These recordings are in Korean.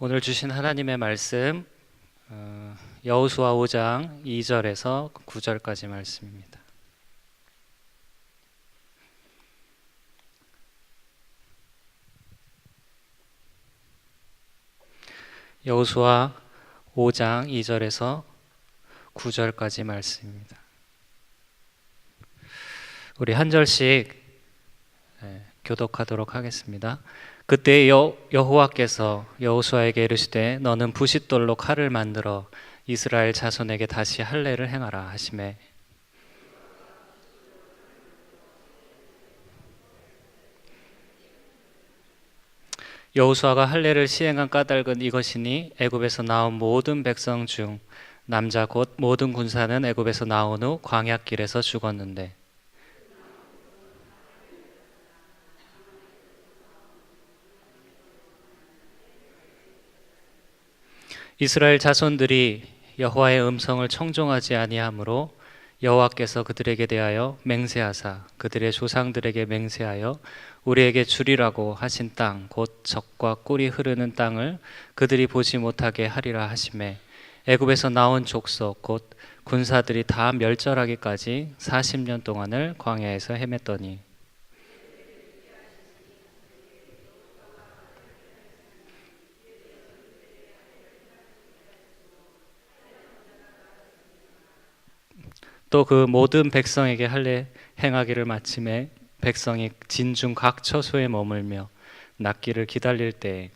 오늘 주신 하나님의 말씀 여호수아 5장 2절에서 9절까지 말씀입니다. 여호수아 5장 2절에서 9절까지 말씀입니다. 우리 한 절씩 교독하도록 하겠습니다. 그때 여호와께서 여호수아에게 이르시되 너는 부싯돌로 칼을 만들어 이스라엘 자손에게 다시 할례를 행하라 하시매 여호수아가 할례를 시행한 까닭은 이것이니 애굽에서 나온 모든 백성 중 남자 곧 모든 군사는 애굽에서 나온 후 광야길에서 죽었는데 이스라엘 자손들이 여호와의 음성을 청종하지 아니하므로 여호와께서 그들에게 대하여 맹세하사 그들의 조상들에게 맹세하여 우리에게 주리라고 하신 땅 곧 젖과 꿀이 흐르는 땅을 그들이 보지 못하게 하리라 하시매 애굽에서 나온 족속 곧 군사들이 다 멸절하기까지 40년 동안을 광야에서 헤맸더니 또 그 모든 백성에게 할례 행하기를 마침에 백성이 진중 각 처소에 머물며 낫기를 기다릴 때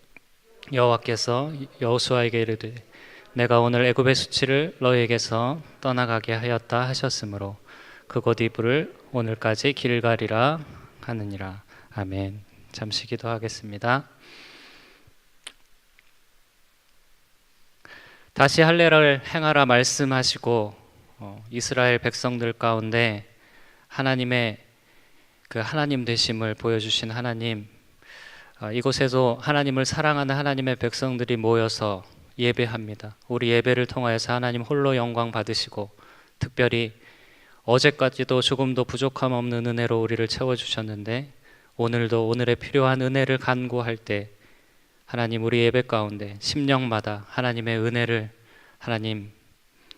여호와께서 여호수아에게 이르되 내가 오늘 애굽의 수치를 너희에게서 떠나가게 하였다 하셨으므로 그곳 이브를 오늘까지 길갈이라 하느니라. 아멘. 잠시 기도하겠습니다. 다시 할례를 행하라 말씀하시고 이스라엘 백성들 가운데 하나님의 그 하나님 되심을 보여주신 하나님, 이곳에도 하나님을 사랑하는 하나님의 백성들이 모여서 예배합니다. 우리 예배를 통하여서 하나님 홀로 영광 받으시고 특별히 어제까지도 조금도 부족함 없는 은혜로 우리를 채워주셨는데 오늘도 오늘의 필요한 은혜를 간구할 때 하나님 우리 예배 가운데 심령마다 하나님의 은혜를 하나님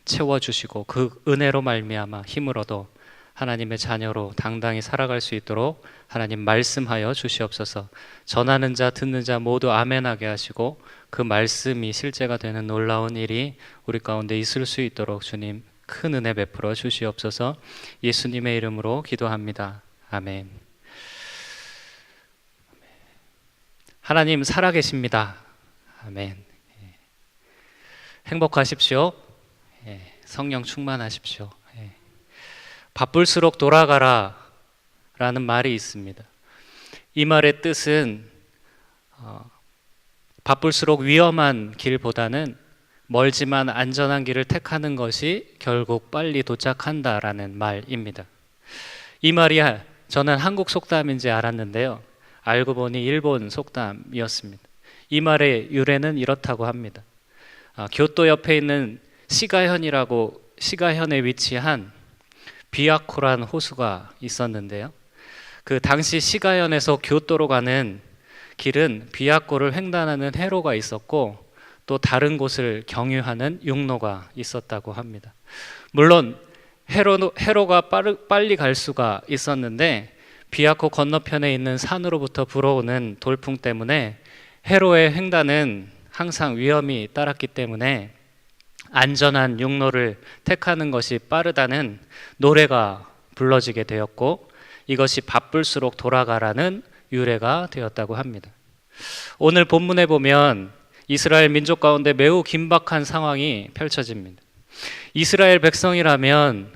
채워주시고 그 은혜로 말미암아 힘을 얻어 하나님의 자녀로 당당히 살아갈 수 있도록 하나님 말씀하여 주시옵소서. 전하는 자 듣는 자 모두 아멘하게 하시고 그 말씀이 실제가 되는 놀라운 일이 우리 가운데 있을 수 있도록 주님 큰 은혜 베풀어 주시옵소서. 예수님의 이름으로 기도합니다. 아멘. 하나님 살아계십니다. 아멘. 행복하십시오. 성령 충만하십시오. 바쁠수록 돌아가라 라는 말이 있습니다. 이 말의 뜻은 바쁠수록 위험한 길보다는 멀지만 안전한 길을 택하는 것이 결국 빨리 도착한다라는 말입니다. 이 말이 저는 한국 속담인지 알았는데요. 알고 보니 일본 속담이었습니다. 이 말의 유래는 이렇다고 합니다. 교토 옆에 있는 시가현에 위치한 비아코란 호수가 있었는데요. 그 당시 시가현에서 교토로 가는 길은 비아코를 횡단하는 해로가 있었고 또 다른 곳을 경유하는 육로가 있었다고 합니다. 물론 해로가 빨리 갈 수가 있었는데 비아코 건너편에 있는 산으로부터 불어오는 돌풍 때문에 해로의 횡단은 항상 위험이 따랐기 때문에 안전한 육로를 택하는 것이 빠르다는 노래가 불러지게 되었고 이것이 바쁠수록 돌아가라는 유래가 되었다고 합니다. 오늘 본문에 보면 이스라엘 민족 가운데 매우 긴박한 상황이 펼쳐집니다. 이스라엘 백성이라면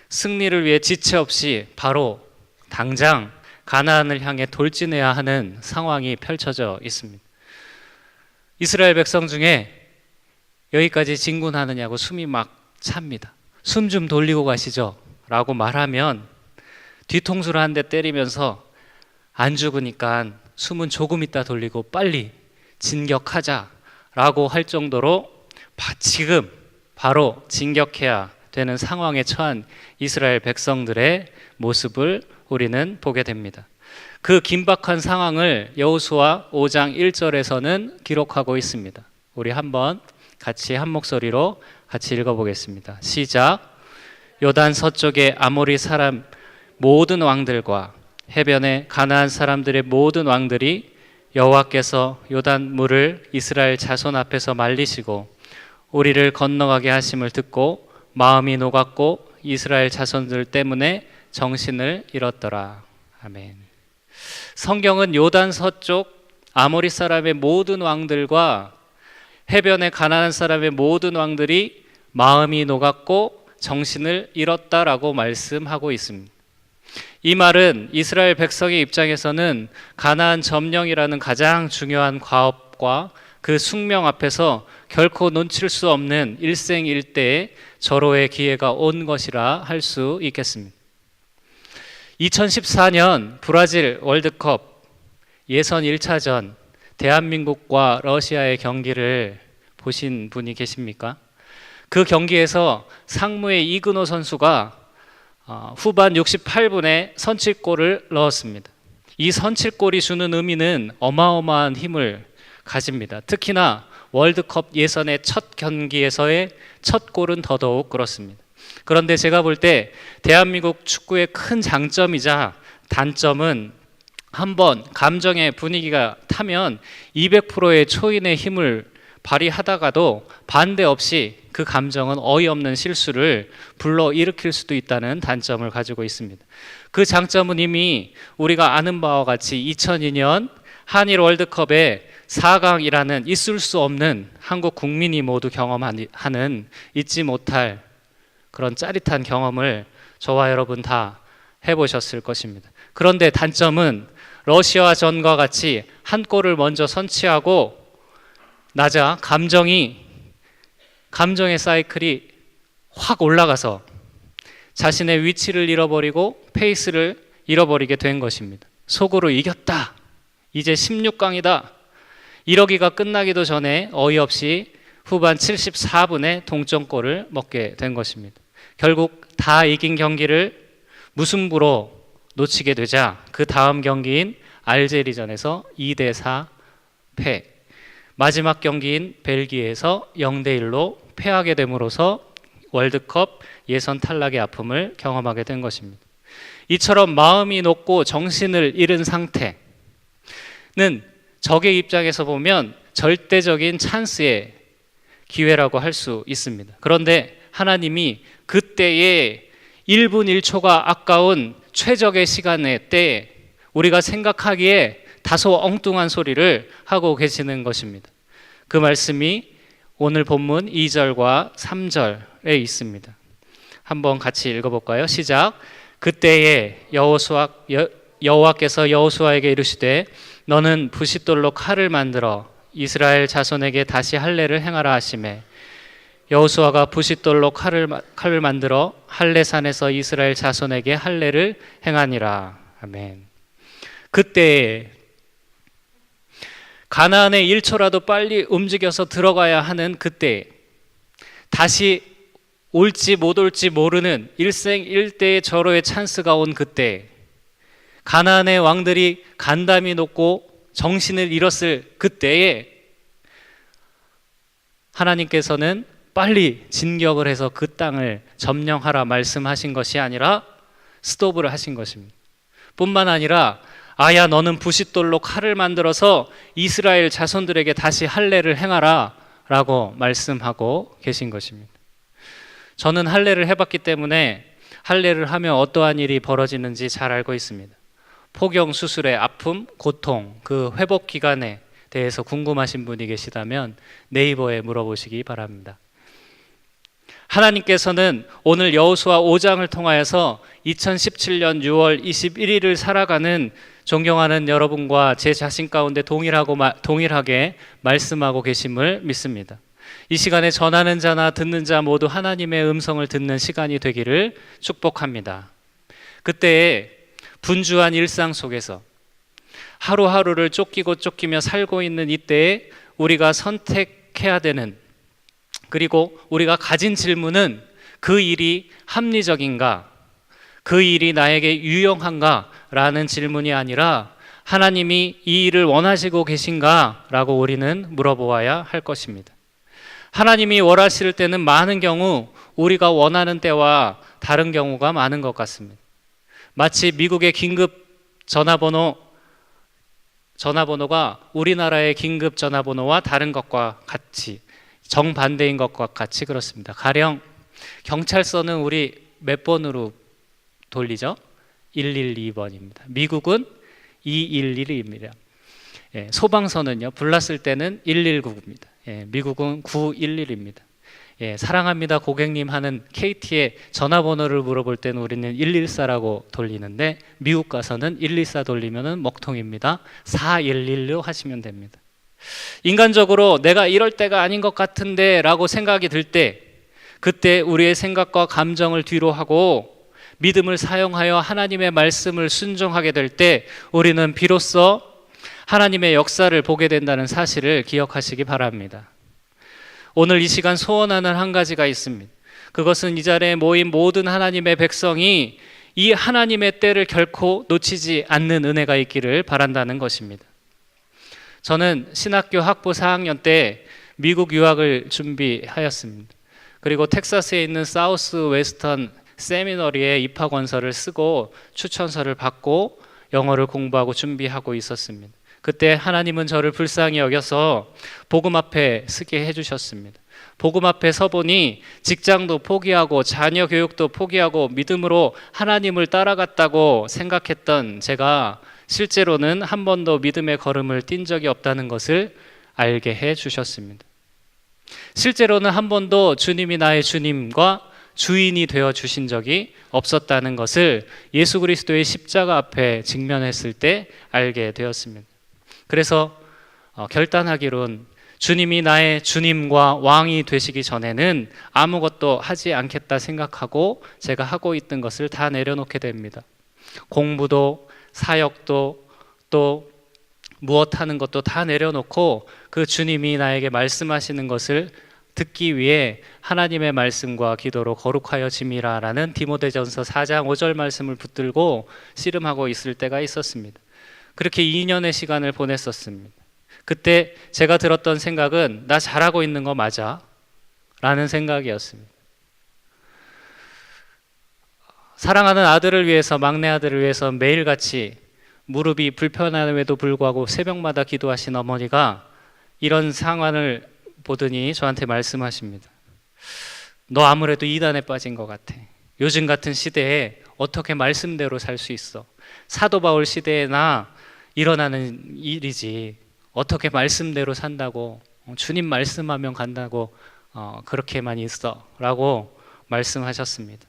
승리를 위해 지체 없이 바로 당장 가나안을 향해 돌진해야 하는 상황이 펼쳐져 있습니다. 이스라엘 백성 중에 여기까지 진군하느냐고 숨이 막 찹니다. 숨 좀 돌리고 가시죠 라고 말하면 뒤통수를 한 대 때리면서 안 죽으니까 숨은 조금 있다 돌리고 빨리 진격하자 라고 할 정도로 지금 바로 진격해야 되는 상황에 처한 이스라엘 백성들의 모습을 우리는 보게 됩니다. 그 긴박한 상황을 여호수아 5장 1절에서는 기록하고 있습니다. 우리 한번 같이 한 목소리로 같이 읽어보겠습니다. 시작. 요단 서쪽의 아모리 사람 모든 왕들과 해변의 가나안 사람들의 모든 왕들이 여호와께서 요단 물을 이스라엘 자손 앞에서 말리시고 우리를 건너가게 하심을 듣고 마음이 녹았고 이스라엘 자손들 때문에 정신을 잃었더라. 아멘. 성경은 요단 서쪽 아모리 사람의 모든 왕들과 해변의 가나안 사람의 모든 왕들이 마음이 녹았고 정신을 잃었다라고 말씀하고 있습니다. 이 말은 이스라엘 백성의 입장에서는 가나안 점령이라는 가장 중요한 과업과 그 숙명 앞에서 결코 놓칠 수 없는 일생일대의 절호의 기회가 온 것이라 할 수 있겠습니다. 2014년 브라질 월드컵 예선 1차전 대한민국과 러시아의 경기를 보신 분이 계십니까? 그 경기에서 상무의 이근호 선수가 후반 68분에 선취골을 넣었습니다. 이 선취골이 주는 의미는 어마어마한 힘을 가집니다. 특히나 월드컵 예선의 첫 경기에서의 첫 골은 더더욱 그렇습니다. 그런데 제가 볼 때 대한민국 축구의 큰 장점이자 단점은 한번 감정의 분위기가 타면 200%의 초인의 힘을 발휘하다가도 반대 없이 그 감정은 어이없는 실수를 불러일으킬 수도 있다는 단점을 가지고 있습니다. 그 장점은 이미 우리가 아는 바와 같이 2002년 한일 월드컵의 4강이라는 있을 수 없는 한국 국민이 모두 경험하는 잊지 못할 그런 짜릿한 경험을 저와 여러분 다 해보셨을 것입니다. 그런데 단점은 러시아전과 같이 한 골을 먼저 선취하고 나자 감정의 사이클이 확 올라가서 자신의 위치를 잃어버리고 페이스를 잃어버리게 된 것입니다. 속으로 이겼다. 이제 16강이다. 이러기가 끝나기도 전에 어이없이 후반 74분에 동점골을 먹게 된 것입니다. 결국 다 이긴 경기를 무승부로 놓치게 되자 그 다음 경기인 알제리전에서 2대4 패, 마지막 경기인 벨기에에서 0대1로 패하게 됨으로써 월드컵 예선 탈락의 아픔을 경험하게 된 것입니다. 이처럼 마음이 녹고 정신을 잃은 상태는 적의 입장에서 보면 절대적인 찬스의 기회라고 할 수 있습니다. 그런데 하나님이 그때의 1분 1초가 아까운 최적의 시간의 때에 우리가 생각하기에 다소 엉뚱한 소리를 하고 계시는 것입니다. 그 말씀이 오늘 본문 2절과 3절에 있습니다. 한번 같이 읽어볼까요? 시작. 그때에 여호와께서 여호수아에게 이르시되 너는 부싯돌로 칼을 만들어 이스라엘 자손에게 다시 할례를 행하라 하시매 여호수아가 부싯돌로 칼을 만들어 할례산에서 이스라엘 자손에게 할례를 행하니라. 아멘. 그때 가나안에 1초라도 빨리 움직여서 들어가야 하는 그때, 다시 올지 못 올지 모르는 일생일대의 절호의 찬스가 온 그때, 가나안의 왕들이 간담이 높고 정신을 잃었을 그때에 하나님께서는 빨리 진격을 해서 그 땅을 점령하라 말씀하신 것이 아니라 스톱을 하신 것입니다. 뿐만 아니라 아야 너는 부싯돌로 칼을 만들어서 이스라엘 자손들에게 다시 할례를 행하라 라고 말씀하고 계신 것입니다. 저는 할례를 해봤기 때문에 할례를 하면 어떠한 일이 벌어지는지 잘 알고 있습니다. 포경 수술의 아픔, 고통, 그 회복 기간에 대해서 궁금하신 분이 계시다면 네이버에 물어보시기 바랍니다. 하나님께서는 오늘 여호수아 5장을 통하여서 2017년 6월 21일을 살아가는 존경하는 여러분과 제 자신 가운데 동일하게 말씀하고 계심을 믿습니다. 이 시간에 전하는 자나 듣는 자 모두 하나님의 음성을 듣는 시간이 되기를 축복합니다. 그때에 분주한 일상 속에서 하루하루를 쫓기며 살고 있는 이때에 우리가 선택해야 되는, 그리고 우리가 가진 질문은 그 일이 합리적인가? 그 일이 나에게 유용한가? 라는 질문이 아니라 하나님이 이 일을 원하시고 계신가? 라고 우리는 물어보아야 할 것입니다. 하나님이 원하실 때는 많은 경우 우리가 원하는 때와 다른 경우가 많은 것 같습니다. 마치 미국의 긴급 전화번호가 우리나라의 긴급 전화번호와 다른 것과 같이, 정반대인 것과 같이 그렇습니다. 가령 경찰서는 우리 몇 번으로 돌리죠? 112번입니다. 미국은 211입니다. 소방서는요, 불났을 때는 119입니다. 미국은 911입니다. 사랑합니다 고객님 하는 KT의 전화번호를 물어볼 때는 우리는 114라고 돌리는데, 미국 가서는 124 돌리면은 먹통입니다. 411로 하시면 됩니다. 인간적으로 내가 이럴 때가 아닌 것 같은데 라고 생각이 들 때, 그때 우리의 생각과 감정을 뒤로 하고 믿음을 사용하여 하나님의 말씀을 순종하게 될 때 우리는 비로소 하나님의 역사를 보게 된다는 사실을 기억하시기 바랍니다. 오늘 이 시간 소원하는 한 가지가 있습니다. 그것은 이 자리에 모인 모든 하나님의 백성이 이 하나님의 때를 결코 놓치지 않는 은혜가 있기를 바란다는 것입니다. 저는 신학교 학부 4학년 때 미국 유학을 준비하였습니다. 그리고 텍사스에 있는 사우스 웨스턴 세미너리에 입학원서를 쓰고 추천서를 받고 영어를 공부하고 준비하고 있었습니다. 그때 하나님은 저를 불쌍히 여겨서 복음 앞에 서게 해주셨습니다. 복음 앞에 서보니 직장도 포기하고 자녀 교육도 포기하고 믿음으로 하나님을 따라갔다고 생각했던 제가 실제로는 한 번도 믿음의 걸음을 띈 적이 없다는 것을 알게 해주셨습니다. 실제로는 한 번도 주님이 나의 주님과 주인이 되어 주신 적이 없었다는 것을 예수 그리스도의 십자가 앞에 직면했을 때 알게 되었습니다. 그래서 결단하기로는 주님이 나의 주님과 왕이 되시기 전에는 아무것도 하지 않겠다 생각하고 제가 하고 있던 것을 다 내려놓게 됩니다. 공부도 사역도 또 무엇 하는 것도 다 내려놓고 그 주님이 나에게 말씀하시는 것을 듣기 위해 하나님의 말씀과 기도로 거룩하여 짐이라 라는 디모데전서 4장 5절 말씀을 붙들고 씨름하고 있을 때가 있었습니다. 그렇게 2년의 시간을 보냈었습니다. 그때 제가 들었던 생각은 나 잘하고 있는 거 맞아? 라는 생각이었습니다. 사랑하는 아들을 위해서, 막내 아들을 위해서 매일같이 무릎이 불편함에도 불구하고 새벽마다 기도하신 어머니가 이런 상황을 보더니 저한테 말씀하십니다. 너 아무래도 이단에 빠진 것 같아. 요즘 같은 시대에 어떻게 말씀대로 살 수 있어? 사도 바울 시대에나 일어나는 일이지 어떻게 말씀대로 산다고, 주님 말씀하면 간다고 그렇게만 있어 라고 말씀하셨습니다.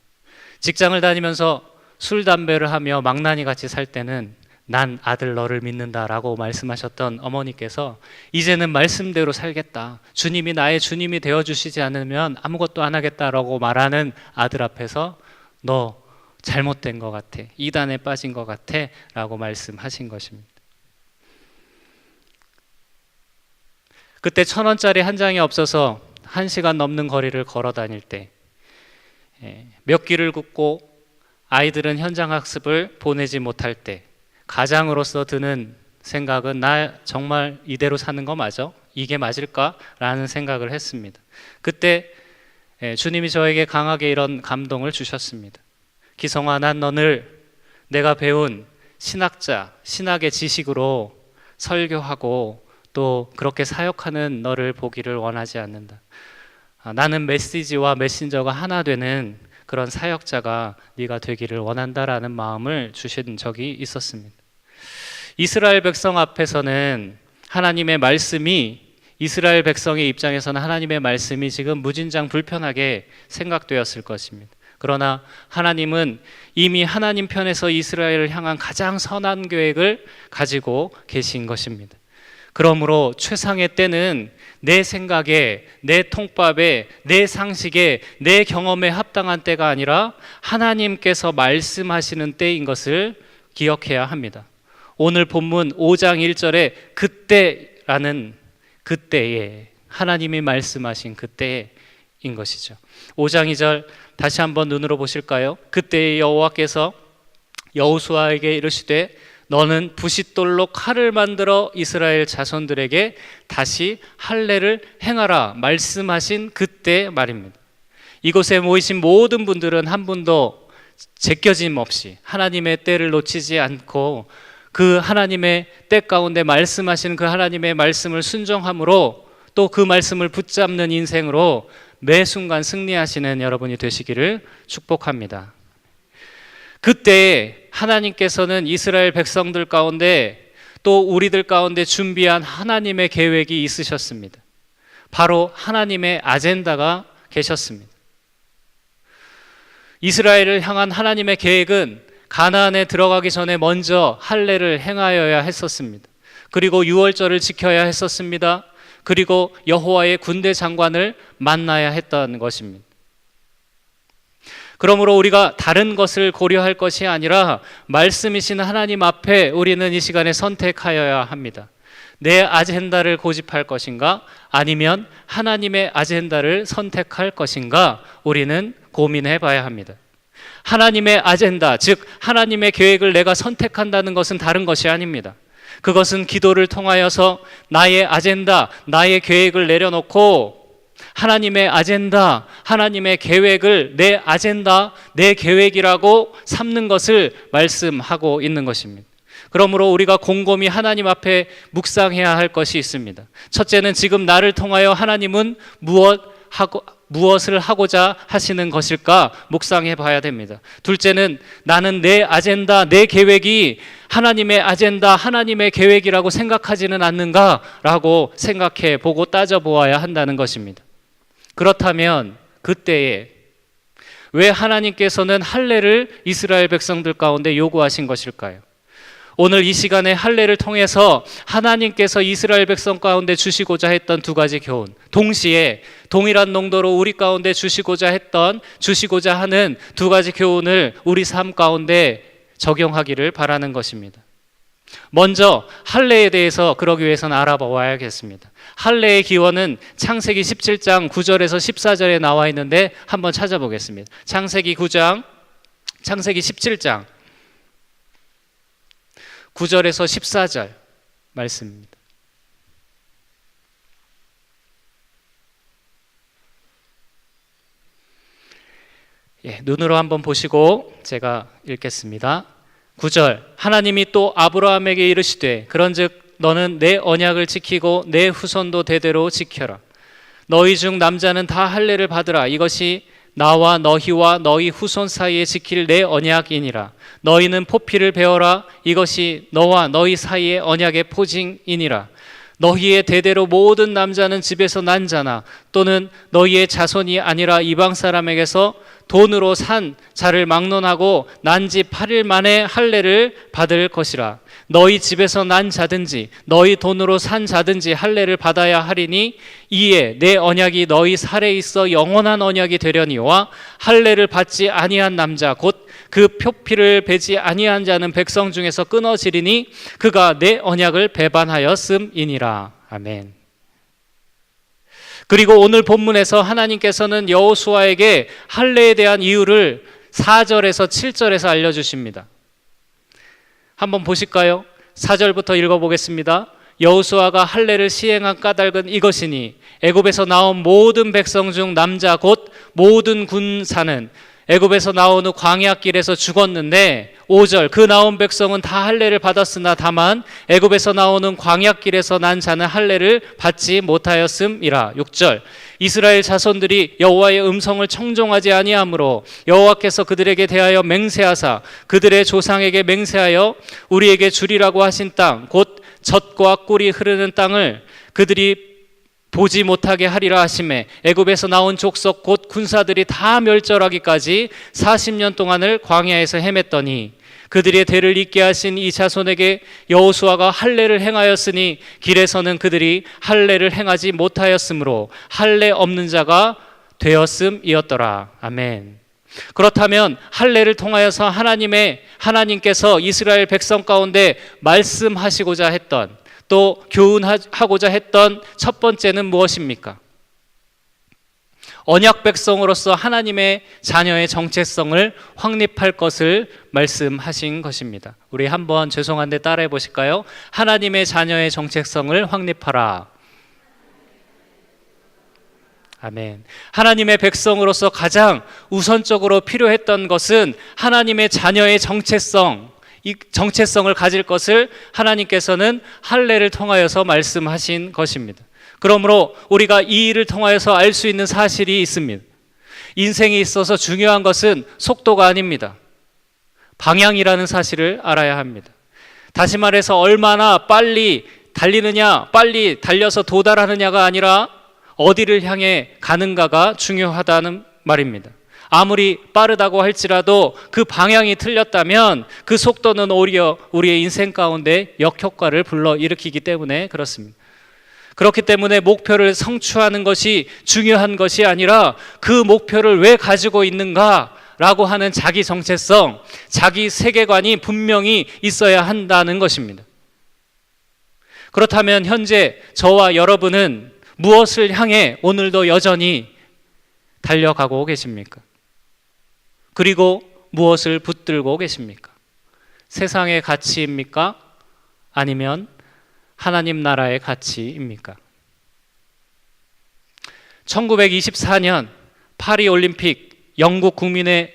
직장을 다니면서 술 담배를 하며 망나니 같이 살 때는 난 아들 너를 믿는다 라고 말씀하셨던 어머니께서 이제는 말씀대로 살겠다, 주님이 나의 주님이 되어주시지 않으면 아무것도 안 하겠다라고 말하는 아들 앞에서 너 잘못된 것 같아, 이단에 빠진 것 같아 라고 말씀하신 것입니다. 그때 1,000원짜리 한 장이 없어서 1시간 넘는 거리를 걸어 다닐 때 몇 길을 긋고 아이들은 현장 학습을 보내지 못할 때 가장으로서 드는 생각은 나 정말 이대로 사는 거 맞아? 이게 맞을까? 라는 생각을 했습니다. 그때 주님이 저에게 강하게 이런 감동을 주셨습니다. 기성아, 난 너를 내가 배운 신학자, 신학의 지식으로 설교하고 또 그렇게 사역하는 너를 보기를 원하지 않는다. 나는 메시지와 메신저가 하나 되는 그런 사역자가 네가 되기를 원한다라는 마음을 주신 적이 있었습니다. 이스라엘 백성 앞에서는 하나님의 말씀이, 이스라엘 백성의 입장에서는 하나님의 말씀이 지금 무진장 불편하게 생각되었을 것입니다. 그러나 하나님은 이미 하나님 편에서 이스라엘을 향한 가장 선한 계획을 가지고 계신 것입니다. 그러므로 최상의 때는 내 생각에, 내 통밥에, 내 상식에, 내 경험에 합당한 때가 아니라 하나님께서 말씀하시는 때인 것을 기억해야 합니다. 오늘 본문 5장 1절에 그때라는 그때에, 하나님이 말씀하신 그때인 것이죠. 5장 2절 다시 한번 눈으로 보실까요? 그때에 여호와께서 여호수아에게 이르시되 너는 부싯돌로 칼을 만들어 이스라엘 자손들에게 다시 할례를 행하라 말씀하신 그때 말입니다. 이곳에 모이신 모든 분들은 한 분도 제껴짐 없이 하나님의 때를 놓치지 않고 그 하나님의 때 가운데 말씀하신 그 하나님의 말씀을 순종함으로 또 그 말씀을 붙잡는 인생으로 매 순간 승리하시는 여러분이 되시기를 축복합니다. 그때 하나님께서는 이스라엘 백성들 가운데 또 우리들 가운데 준비한 하나님의 계획이 있으셨습니다. 바로 하나님의 아젠다가 계셨습니다. 이스라엘을 향한 하나님의 계획은 가나안에 들어가기 전에 먼저 할례를 행하여야 했었습니다. 그리고 유월절을 지켜야 했었습니다. 그리고 여호와의 군대 장관을 만나야 했던 것입니다. 그러므로 우리가 다른 것을 고려할 것이 아니라 말씀이신 하나님 앞에 우리는 이 시간에 선택하여야 합니다. 내 아젠다를 고집할 것인가 아니면 하나님의 아젠다를 선택할 것인가 우리는 고민해 봐야 합니다. 하나님의 아젠다, 즉 하나님의 계획을 내가 선택한다는 것은 다른 것이 아닙니다. 그것은 기도를 통하여서 나의 아젠다, 나의 계획을 내려놓고 하나님의 아젠다, 하나님의 계획을 내 아젠다, 내 계획이라고 삼는 것을 말씀하고 있는 것입니다. 그러므로 우리가 곰곰이 하나님 앞에 묵상해야 할 것이 있습니다. 첫째는 지금 나를 통하여 하나님은 무엇을 하고자 하시는 것일까 묵상해 봐야 됩니다. 둘째는 나는 내 아젠다, 내 계획이 하나님의 아젠다, 하나님의 계획이라고 생각하지는 않는가라고 생각해 보고 따져보아야 한다는 것입니다. 그렇다면 그때에 왜 하나님께서는 할례를 이스라엘 백성들 가운데 요구하신 것일까요? 오늘 이 시간에 할례를 통해서 하나님께서 이스라엘 백성 가운데 주시고자 했던 두 가지 교훈, 동시에 동일한 농도로 우리 가운데 주시고자 하는 두 가지 교훈을 우리 삶 가운데 적용하기를 바라는 것입니다. 먼저 할례에 대해서 그러기 위해서는 알아봐야겠습니다. 할례의 기원은 창세기 17장 9절에서 14절에 나와 있는데 한번 찾아보겠습니다. 창세기 17장 9절에서 14절 말씀입니다. 눈으로 한번 보시고 제가 읽겠습니다. 9절 하나님이 또 아브라함에게 이르시되 그런즉 너는 내 언약을 지키고 내 후손도 대대로 지켜라. 너희 중 남자는 다 할례를 받으라. 이것이 나와 너희와 너희 후손 사이에 지킬 내 언약이니라. 너희는 포피를 베어라. 이것이 너와 너희 사이의 언약의 포징이니라. 너희의 대대로 모든 남자는 집에서 난 자나 또는 너희의 자손이 아니라 이방 사람에게서 돈으로 산 자를 막론하고 난 지 8일 만에 할례를 받을 것이라. 너희 집에서 난 자든지 너희 돈으로 산 자든지 할례를 받아야 하리니 이에 내 언약이 너희 살에 있어 영원한 언약이 되려니와 할례를 받지 아니한 남자 곧 그 표피를 베지 아니한 자는 백성 중에서 끊어지리니 그가 내 언약을 배반하였음이니라. 아멘. 그리고 오늘 본문에서 하나님께서는 여호수아에게 할례에 대한 이유를 4절에서 7절에서 알려주십니다. 한번 보실까요? 4절부터 읽어보겠습니다. 여호수아가 할례를 시행한 까닭은 이것이니 애굽에서 나온 모든 백성 중 남자 곧 모든 군사는 애굽에서 나온 후 광야길에서 죽었는데 5절 그 나온 백성은 다 할례를 받았으나 다만 애굽에서 나오는 광야길에서 난 자는 할례를 받지 못하였음이라. 6절 이스라엘 자손들이 여호와의 음성을 청종하지 아니하므로 여호와께서 그들에게 대하여 맹세하사 그들의 조상에게 맹세하여 우리에게 주리라고 하신 땅 곧 젖과 꿀이 흐르는 땅을 그들이 보지 못하게 하리라 하시매 애굽에서 나온 족속 곧 군사들이 다 멸절하기까지 40년 동안을 광야에서 헤맸더니 그들의 대를 잇게 하신 이 자손에게 여호수아가 할례를 행하였으니 길에서는 그들이 할례를 행하지 못하였으므로 할례 없는 자가 되었음이었더라. 아멘. 그렇다면 할례를 통하여서 하나님께서 이스라엘 백성 가운데 말씀하시고자 했던 또 교훈하고자 했던 첫 번째는 무엇입니까? 언약 백성으로서 하나님의 자녀의 정체성을 확립할 것을 말씀하신 것입니다. 우리 한번 죄송한데 따라해 보실까요? 하나님의 자녀의 정체성을 확립하라. 아멘. 하나님의 백성으로서 가장 우선적으로 필요했던 것은 하나님의 자녀의 정체성, 이 정체성을 가질 것을 하나님께서는 할례를 통하여서 말씀하신 것입니다. 그러므로 우리가 이 일을 통하여서 알 수 있는 사실이 있습니다. 인생에 있어서 중요한 것은 속도가 아닙니다. 방향이라는 사실을 알아야 합니다. 다시 말해서 얼마나 빨리 달리느냐, 빨리 달려서 도달하느냐가 아니라 어디를 향해 가는가가 중요하다는 말입니다. 아무리 빠르다고 할지라도 그 방향이 틀렸다면 그 속도는 오히려 우리의 인생 가운데 역효과를 불러일으키기 때문에 그렇습니다. 그렇기 때문에 목표를 성취하는 것이 중요한 것이 아니라 그 목표를 왜 가지고 있는가라고 하는 자기 정체성, 자기 세계관이 분명히 있어야 한다는 것입니다. 그렇다면 현재 저와 여러분은 무엇을 향해 오늘도 여전히 달려가고 계십니까? 그리고 무엇을 붙들고 계십니까? 세상의 가치입니까? 아니면 하나님 나라의 가치입니까? 1924년 파리 올림픽 영국 국민의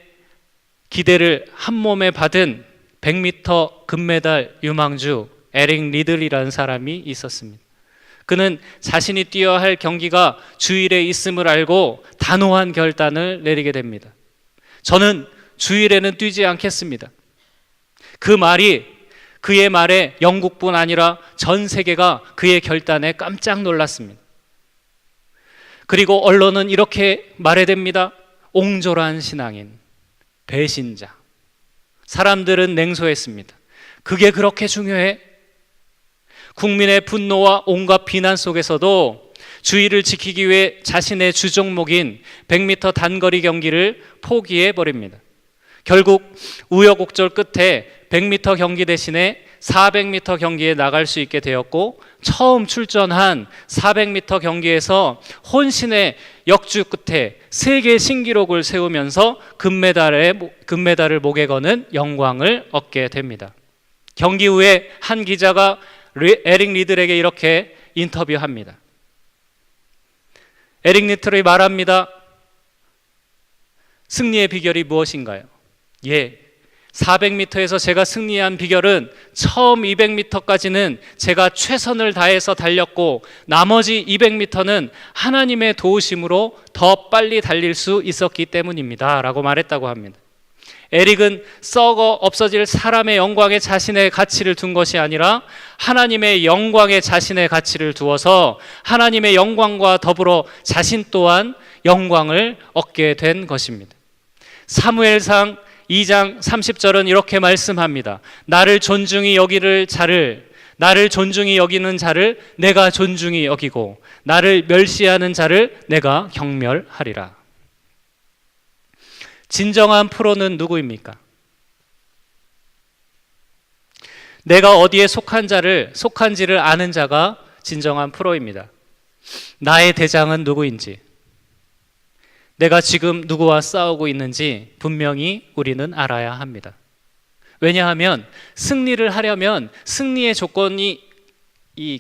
기대를 한 몸에 받은 100m 금메달 유망주 에릭 리들이라는 사람이 있었습니다. 그는 자신이 뛰어야 할 경기가 주일에 있음을 알고 단호한 결단을 내리게 됩니다. 저는 주일에는 뛰지 않겠습니다. 그의 말에 영국뿐 아니라 전 세계가 그의 결단에 깜짝 놀랐습니다. 그리고 언론은 이렇게 말해댑니다. 옹졸한 신앙인, 배신자. 사람들은 냉소했습니다. 그게 그렇게 중요해? 국민의 분노와 온갖 비난 속에서도 주의를 지키기 위해 자신의 주종목인 100m 단거리 경기를 포기해버립니다. 결국 우여곡절 끝에 100m 경기 대신에 400m 경기에 나갈 수 있게 되었고, 처음 출전한 400m 경기에서 혼신의 역주 끝에 세계 신기록을 세우면서 금메달을 목에 거는 영광을 얻게 됩니다. 경기 후에 한 기자가 에릭 리들에게 이렇게 인터뷰합니다. 에릭 리들이 말합니다. 승리의 비결이 무엇인가요? 400m에서 제가 승리한 비결은 처음 200m까지는 제가 최선을 다해서 달렸고, 나머지 200m는 하나님의 도우심으로 더 빨리 달릴 수 있었기 때문입니다 라고 말했다고 합니다. 에릭은 썩어 없어질 사람의 영광에 자신의 가치를 둔 것이 아니라 하나님의 영광에 자신의 가치를 두어서 하나님의 영광과 더불어 자신 또한 영광을 얻게 된 것입니다. 사무엘상 2장 30절은 이렇게 말씀합니다. 나를 존중히 여기는 자를 내가 존중히 여기고 나를 멸시하는 자를 내가 경멸하리라. 진정한 프로는 누구입니까? 내가 어디에 속한지를 아는 자가 진정한 프로입니다. 나의 대장은 누구인지, 내가 지금 누구와 싸우고 있는지 분명히 우리는 알아야 합니다. 왜냐하면 승리를 하려면 승리의 조건이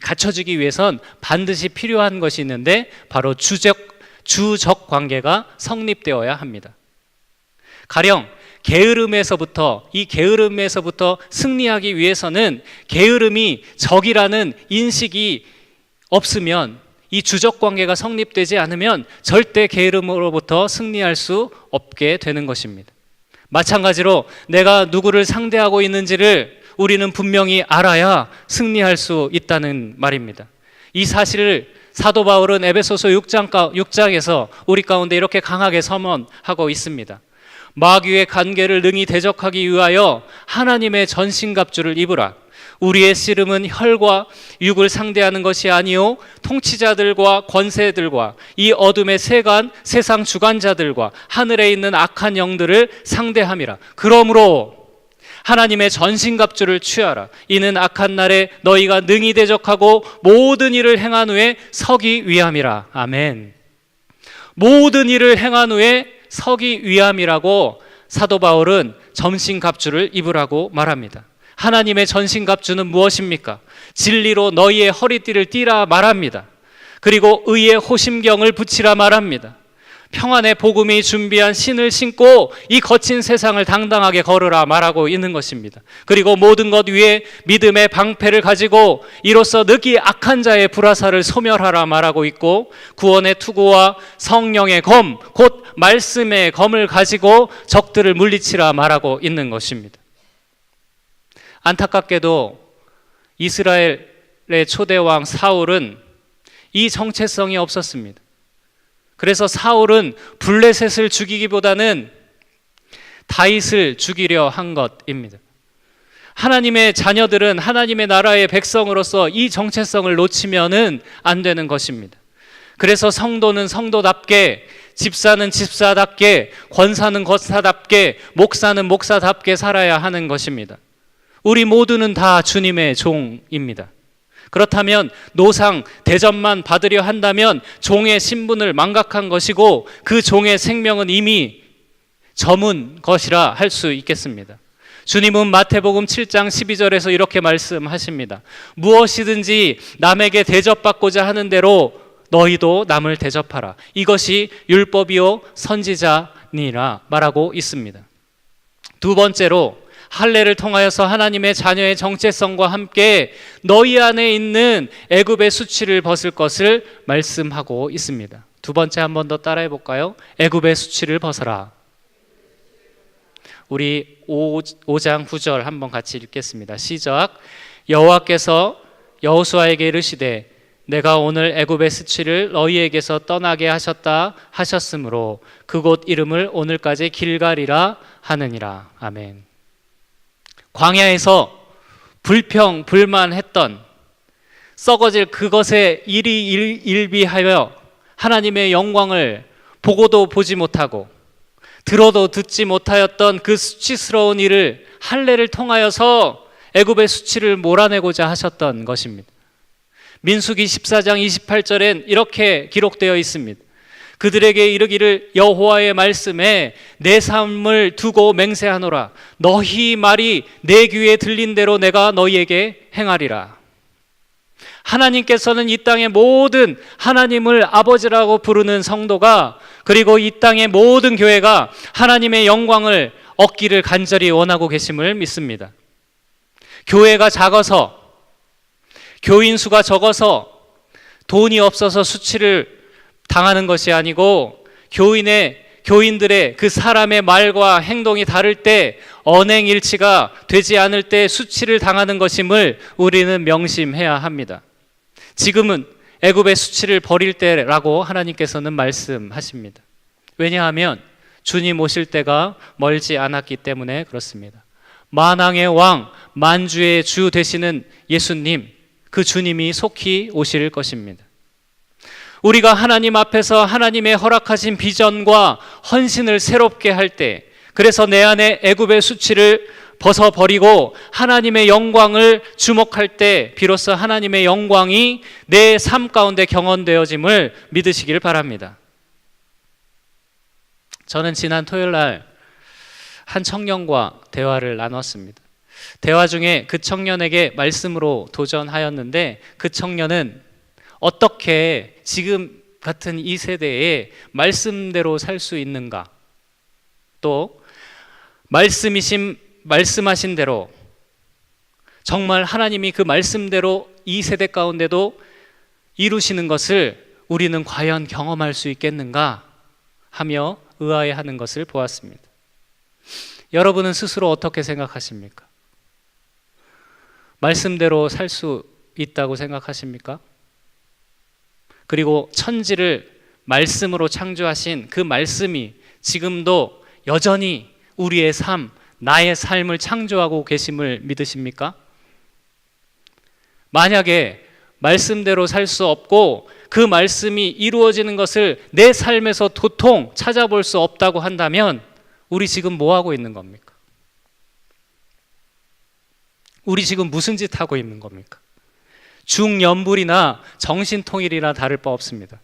갖춰지기 위해선 반드시 필요한 것이 있는데 바로 주적 관계가 성립되어야 합니다. 가령 게으름에서부터 승리하기 위해서는 게으름이 적이라는 인식이 없으면, 이 주적 관계가 성립되지 않으면 절대 게으름으로부터 승리할 수 없게 되는 것입니다. 마찬가지로 내가 누구를 상대하고 있는지를 우리는 분명히 알아야 승리할 수 있다는 말입니다. 이 사실을 사도 바울은 에베소서 6장에서 우리 가운데 이렇게 강하게 선언하고 있습니다. 마귀의 관계를 능히 대적하기 위하여 하나님의 전신갑주를 입으라. 우리의 씨름은 혈과 육을 상대하는 것이 아니요 통치자들과 권세들과 이 어둠의 세상 주관자들과 하늘에 있는 악한 영들을 상대함이라. 그러므로 하나님의 전신갑주를 취하라. 이는 악한 날에 너희가 능히 대적하고 모든 일을 행한 후에 서기 위함이라. 아멘. 모든 일을 행한 후에 서기 위함이라고 사도 바울은 전신갑주를 입으라고 말합니다. 하나님의 전신갑주는 무엇입니까? 진리로 너희의 허리띠를 띠라 말합니다. 그리고 의의 호심경을 붙이라 말합니다. 평안의 복음이 준비한 신을 신고 이 거친 세상을 당당하게 걸으라 말하고 있는 것입니다. 그리고 모든 것 위에 믿음의 방패를 가지고 이로써 늑이 악한 자의 불화살을 소멸하라 말하고 있고, 구원의 투구와 성령의 검, 곧 말씀의 검을 가지고 적들을 물리치라 말하고 있는 것입니다. 안타깝게도 이스라엘의 초대왕 사울은 이 정체성이 없었습니다. 그래서 사울은 블레셋을 죽이기보다는 다윗을 죽이려 한 것입니다. 하나님의 자녀들은 하나님의 나라의 백성으로서 이 정체성을 놓치면은 안 되는 것입니다. 그래서 성도는 성도답게, 집사는 집사답게, 권사는 권사답게, 목사는 목사답게 살아야 하는 것입니다. 우리 모두는 다 주님의 종입니다. 그렇다면 노상, 대접만 받으려 한다면 종의 신분을 망각한 것이고 그 종의 생명은 이미 저문 것이라 할 수 있겠습니다. 주님은 마태복음 7장 12절에서 이렇게 말씀하십니다. 무엇이든지 남에게 대접받고자 하는 대로 너희도 남을 대접하라. 이것이 율법이요 선지자니라 말하고 있습니다. 두 번째로 할례를 통하여서 하나님의 자녀의 정체성과 함께 너희 안에 있는 애굽의 수치를 벗을 것을 말씀하고 있습니다. 두 번째 한 번 더 따라해 볼까요? 애굽의 수치를 벗어라. 우리 5장 9절 한번 같이 읽겠습니다. 시작. 여호와께서 여호수아에게 이르시되 내가 오늘 애굽의 수치를 너희에게서 떠나게 하셨다 하셨으므로 그곳 이름을 오늘까지 길갈이라 하느니라. 아멘. 광야에서 불평불만했던 썩어질 그것에 일비하여 하나님의 영광을 보고도 보지 못하고 들어도 듣지 못하였던 그 수치스러운 일을 할례를 통하여서 애굽의 수치를 몰아내고자 하셨던 것입니다. 민수기 14장 28절엔 이렇게 기록되어 있습니다. 그들에게 이르기를 여호와의 말씀에 내 삶을 두고 맹세하노라. 너희 말이 내 귀에 들린 대로 내가 너희에게 행하리라. 하나님께서는 이 땅의 모든 하나님을 아버지라고 부르는 성도가, 그리고 이 땅의 모든 교회가 하나님의 영광을 얻기를 간절히 원하고 계심을 믿습니다. 교회가 작아서, 교인 수가 적어서, 돈이 없어서 수치를 당하는 것이 아니고 교인들의 그 사람의 말과 행동이 다를 때, 언행일치가 되지 않을 때 수치를 당하는 것임을 우리는 명심해야 합니다. 지금은 애굽의 수치를 버릴 때라고 하나님께서는 말씀하십니다. 왜냐하면 주님 오실 때가 멀지 않았기 때문에 그렇습니다. 만왕의 왕, 만주의 주 되시는 예수님, 그 주님이 속히 오실 것입니다. 우리가 하나님 앞에서 하나님의 허락하신 비전과 헌신을 새롭게 할 때, 그래서 내 안에 애굽의 수치를 벗어버리고 하나님의 영광을 주목할 때 비로소 하나님의 영광이 내 삶 가운데 경험되어짐을 믿으시길 바랍니다. 저는 지난 토요일 날 한 청년과 대화를 나눴습니다. 대화 중에 그 청년에게 말씀으로 도전하였는데, 그 청년은 어떻게 지금 같은 이 세대에 말씀대로 살 수 있는가, 또 말씀하신 대로 정말 하나님이 그 말씀대로 이 세대 가운데도 이루시는 것을 우리는 과연 경험할 수 있겠는가 하며 의아해하는 것을 보았습니다. 여러분은 스스로 어떻게 생각하십니까? 말씀대로 살 수 있다고 생각하십니까? 그리고 천지를 말씀으로 창조하신 그 말씀이 지금도 여전히 우리의 삶, 나의 삶을 창조하고 계심을 믿으십니까? 만약에 말씀대로 살 수 없고 그 말씀이 이루어지는 것을 내 삶에서 도통 찾아볼 수 없다고 한다면 우리 지금 뭐 하고 있는 겁니까? 우리 지금 무슨 짓 하고 있는 겁니까? 중연불이나 정신통일이나 다를 바 없습니다.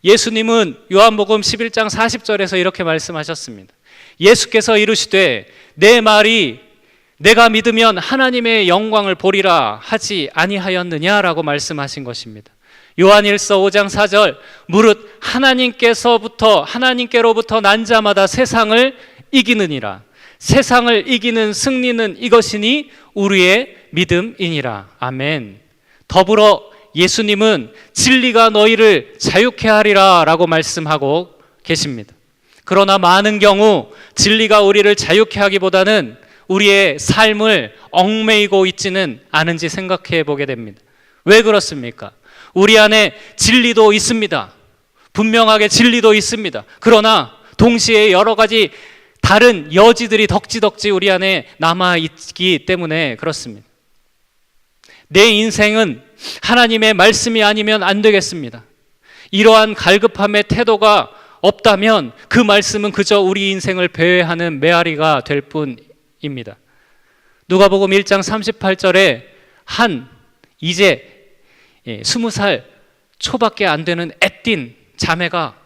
예수님은 요한복음 11장 40절에서 이렇게 말씀하셨습니다. 예수께서 이르시되 내 말이 내가 믿으면 하나님의 영광을 보리라 하지 아니하였느냐라고 말씀하신 것입니다. 요한일서 5장 4절 무릇 하나님께로부터 난 자마다 세상을 이기느니라. 세상을 이기는 승리는 이것이니 우리의 믿음이니라. 아멘. 더불어 예수님은 진리가 너희를 자유케 하리라 라고 말씀하고 계십니다. 그러나 많은 경우 진리가 우리를 자유케 하기보다는 우리의 삶을 얽매이고 있지는 않은지 생각해 보게 됩니다. 왜 그렇습니까? 우리 안에 진리도 있습니다. 분명하게 진리도 있습니다. 그러나 동시에 여러 가지 다른 여지들이 덕지덕지 우리 안에 남아있기 때문에 그렇습니다. 내 인생은 하나님의 말씀이 아니면 안 되겠습니다. 이러한 갈급함의 태도가 없다면 그 말씀은 그저 우리 인생을 배회하는 메아리가 될 뿐입니다. 누가복음 1장 38절에 이제 20살 초밖에 안 되는 애띤 자매가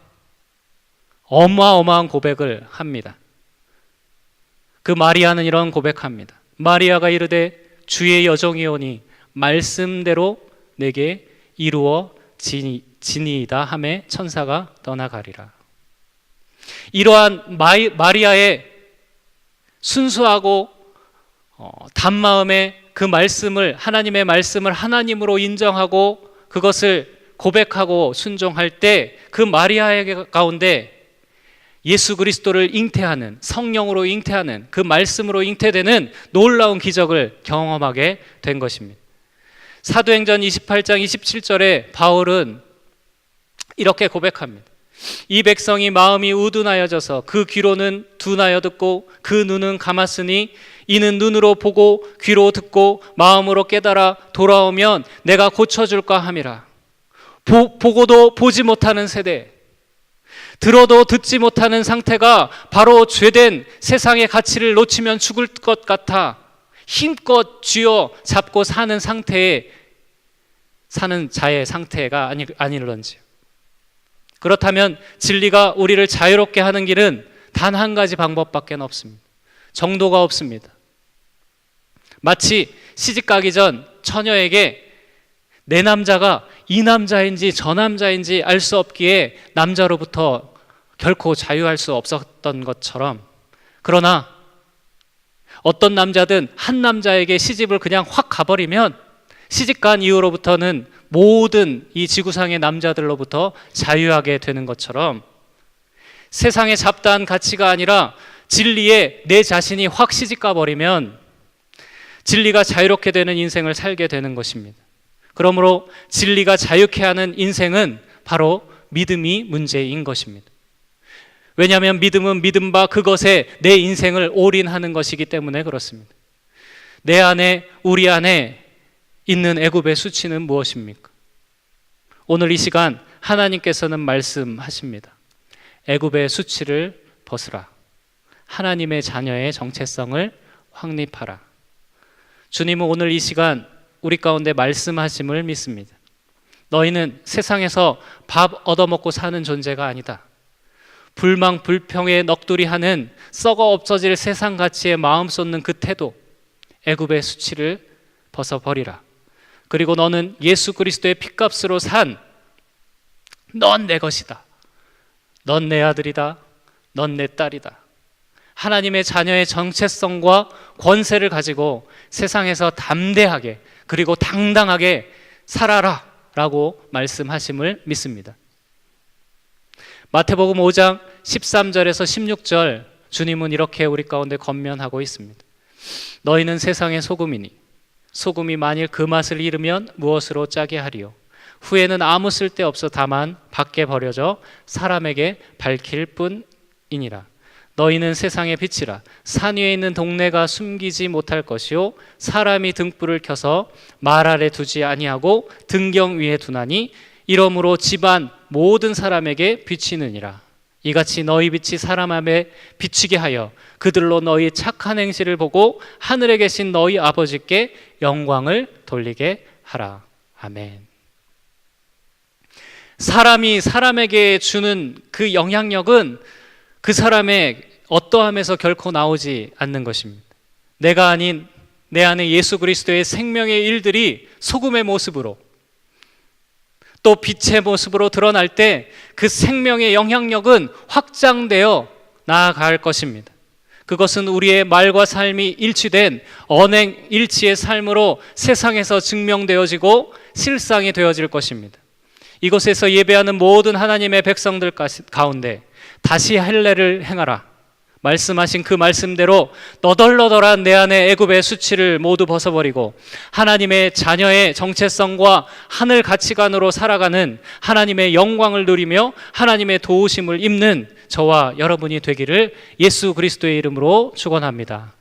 어마어마한 고백을 합니다. 그 마리아는 이런 고백합니다. 마리아가 이르되 주의 여종이오니 말씀대로 내게 이루어지니이다 하매 천사가 떠나가리라. 이러한 마리아의 순수하고 단마음의 그 말씀을, 하나님의 말씀을 하나님으로 인정하고 그것을 고백하고 순종할 때 그 마리아의 가운데 예수 그리스도를 잉태하는, 성령으로 잉태하는, 그 말씀으로 잉태되는 놀라운 기적을 경험하게 된 것입니다. 사도행전 28장 27절에 바울은 이렇게 고백합니다. 이 백성이 마음이 우둔하여져서 그 귀로는 둔하여 듣고 그 눈은 감았으니 이는 눈으로 보고 귀로 듣고 마음으로 깨달아 돌아오면 내가 고쳐줄까 함이라. 보고도 보지 못하는 세대, 들어도 듣지 못하는 상태가 바로 죄된 세상의 가치를 놓치면 죽을 것 같아 힘껏 쥐어 잡고 사는 상태에 사는 자의 상태가 아닐런지요. 그렇다면 진리가 우리를 자유롭게 하는 길은 단 한 가지 방법밖에 없습니다. 정도가 없습니다. 마치 시집가기 전 처녀에게 내 남자가 이 남자인지 저 남자인지 알 수 없기에 남자로부터 결코 자유할 수 없었던 것처럼, 그러나 어떤 남자든 한 남자에게 시집을 그냥 확 가버리면 시집간 이후로부터는 모든 이 지구상의 남자들로부터 자유하게 되는 것처럼 세상의 잡다한 가치가 아니라 진리에 내 자신이 확 시집가 버리면 진리가 자유롭게 되는 인생을 살게 되는 것입니다. 그러므로 진리가 자유케 하는 인생은 바로 믿음이 문제인 것입니다. 왜냐하면 믿음은 믿음 바 그것에 내 인생을 올인하는 것이기 때문에 그렇습니다. 내 안에, 우리 안에 있는 애굽의 수치는 무엇입니까? 오늘 이 시간 하나님께서는 말씀하십니다. 애굽의 수치를 벗으라. 하나님의 자녀의 정체성을 확립하라. 주님은 오늘 이 시간 우리 가운데 말씀하심을 믿습니다. 너희는 세상에서 밥 얻어먹고 사는 존재가 아니다. 불망 불평에 넋두리하는 썩어 없어질 세상 가치에 마음 쏟는 그 태도, 애굽의 수치를 벗어버리라. 그리고 너는 예수 그리스도의 핏값으로 산, 넌 내 것이다. 넌 내 아들이다. 넌 내 딸이다. 하나님의 자녀의 정체성과 권세를 가지고 세상에서 담대하게 그리고 당당하게 살아라 라고 말씀하심을 믿습니다. 마태복음 5장 13절에서 16절 주님은 이렇게 우리 가운데 권면하고 있습니다. 너희는 세상의 소금이니 소금이 만일 그 맛을 잃으면 무엇으로 짜게 하리요? 후에는 아무 쓸데없어 다만 밖에 버려져 사람에게 밝힐 뿐이니라. 너희는 세상의 빛이라. 산 위에 있는 동네가 숨기지 못할 것이요 사람이 등불을 켜서 말 아래 두지 아니하고 등경 위에 두나니 이러므로 집안 모든 사람에게 비치느니라. 이같이 너희 빛이 사람 앞에 비치게 하여 그들로 너희 착한 행실을 보고 하늘에 계신 너희 아버지께 영광을 돌리게 하라. 아멘. 사람이 사람에게 주는 그 영향력은 그 사람의 어떠함에서 결코 나오지 않는 것입니다. 내가 아닌 내 안에 예수 그리스도의 생명의 일들이 소금의 모습으로 또 빛의 모습으로 드러날 때 그 생명의 영향력은 확장되어 나아갈 것입니다. 그것은 우리의 말과 삶이 일치된 언행 일치의 삶으로 세상에서 증명되어지고 실상이 되어질 것입니다. 이곳에서 예배하는 모든 하나님의 백성들 가운데 다시 할례를 행하라 말씀하신 그 말씀대로 너덜너덜한 내 안의 애굽의 수치를 모두 벗어버리고 하나님의 자녀의 정체성과 하늘 가치관으로 살아가는 하나님의 영광을 누리며 하나님의 도우심을 입는 저와 여러분이 되기를 예수 그리스도의 이름으로 축원합니다.